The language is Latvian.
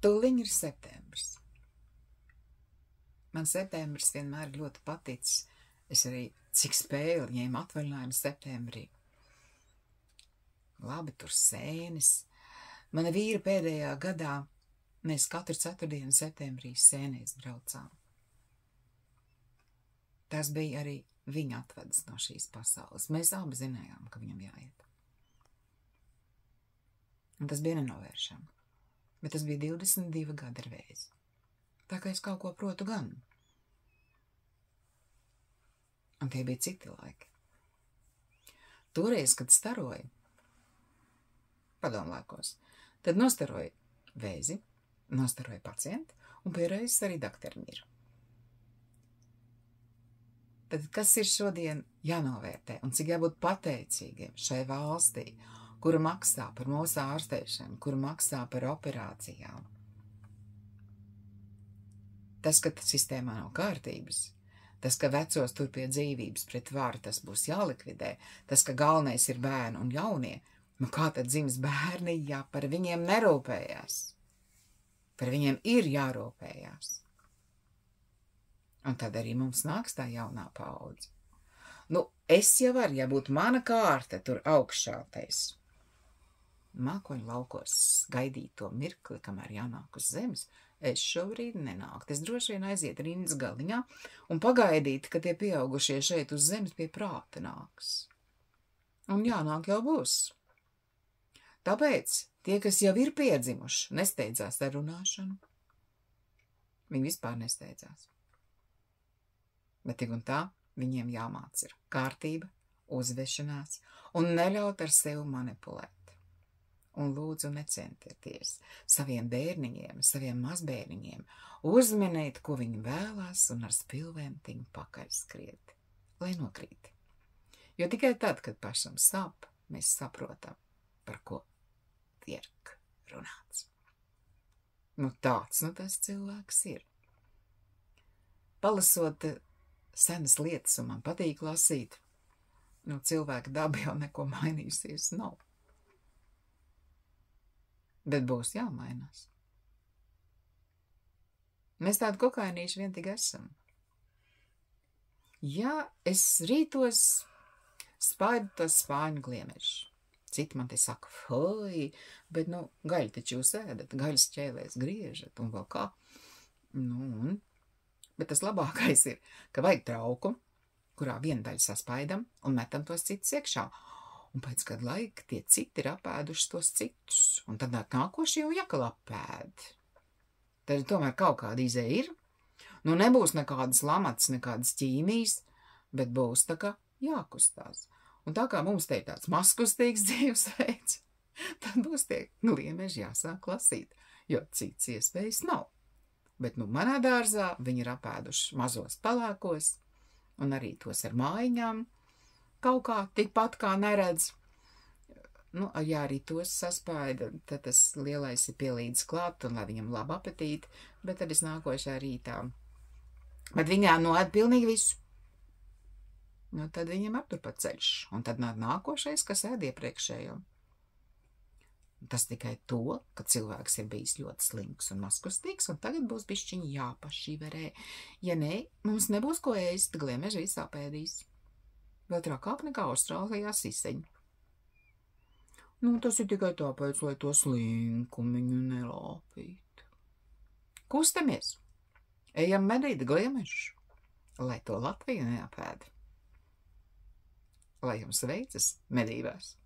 Tūliņ ir septembris. Man septembris vienmēr ļoti paticis. Es arī, cik spēju, ņēmu atvaļinājumu septembrī. Labi, tur sēnes. Mana vīra pēdējā gadā mēs katru ceturtdienu septembrī sēnēs braucām. Tas bija arī viņa atvads no šīs pasaules. Mēs abi zinājām, ka viņam jāiet. Un tas bija nenovēršami. Bet tas bija 22 gadi ar vēzi. Tā kā es kaut ko protu gan. Un tie bija citi laiki. Toreiz, kad staroju, padomlākos, tad nostaroju vēzi, nostaroju pacientu un pierēzis arī dakteru miru. Tad kas ir šodien jānovērtē un cik jābūt pateicīgiem šai valstī, kura maksā par mūsu ārstēšanu, kura maksā par operācijām? Tas, ka sistēmā nav kārtības, tas, ka vecos tur pie dzīvības pret varu, tas būs jālikvidē, tas, ka galvenais ir bērni un jaunie, nu kā tad dzims bērni, ja par viņiem nerūpējās? Par viņiem ir jārūpējās. Un tad arī mums nāks tā jaunā paudze. Nu, es jau varu, ja būtu mana kārta tur augšā, tais mākoņu laukos gaidīt to mirkli, kamēr jānāk uz zemes, es šobrīd nenāktu. Es droši vien aiziet rindas galiņā un pagaidīt, ka tie pieaugušie šeit uz zemes pie prāta nāks. Un jānāk jau būs. Tāpēc tie, kas jau ir piedzimuši, nesteidzās ar runāšanu. Viņi vispār nesteidzās. Bet tik un tā viņiem jāmāc ir kārtība, uzvešanās un neļaut ar sevi manipulēt. Un lūdzu necentieties saviem bērniņiem, saviem mazbērniņiem uzminēt, ko viņi vēlās un ar spilvēm tiņu pakaļ skriet, lai nokrīt. Jo tikai tad, kad pašam sāp, mēs saprotam, par ko tiek runāts. Nu tāds, nu tas cilvēks ir. Palasot senas lietas, un man patīk lasīt, nu cilvēka daba jau neko mainījusies nav. Bet būs jāmainās. Mēs tādi kokainīši vien tik esam. Ja es rītos spaidu tos spāņu gliemežus, citi man te saka, foj, bet, nu, gaļu taču jūs ēdat, gaļas ķēlēs griežat un vēl kā. Nu, bet tas labākais ir, ka vajag trauku, kurā viena daļa saspaidam un metam tos citus iekšā. Un pēc kāda laika tie citi ir apēduši tos citus. Un tad nākošie jau jākal apēd. Tad tomēr kaut kāda izēja ir. Nu nebūs nekādas lamats, nekādas ķīmijas, bet būs tā kā jākustās. Un tā kā mums te ir tāds mazkustīgs dzīvesveids, tad būs tie gliemeži jāsāk lasīt, jo cits iespējas nav. Bet nu manā dārzā viņi ir apēduši mazos palākos un arī tos ar mājiņām. Kaut kā tikpat kā neredz. Nu, ja arī tos saspaida, tad tas lielais ir pielīdz klāt un lai viņam labu apetīti, bet tad es nākošā rītā. Bet viņām noēd pilnīgi visu. Nu, tad viņam apturpat ceļš. Un tad nākošais, kas ēd iepriekšējo. Tas tikai to, ka cilvēks ir bijis ļoti slinks un mazkustīgs, un tagad būs bišķiņi jāpašiverē. Ja ne, mums nebūs ko ēst, gliemeži viss apēdīs. Vēl trakāk nekā Austrālijā siseņi. Nu, tas ir tikai tāpēc, lai to slinkumiņu nelāpītu. Kustamies! Ejam medīt gliemežus, lai to Latviju neapēd. Lai jums veicas medībās!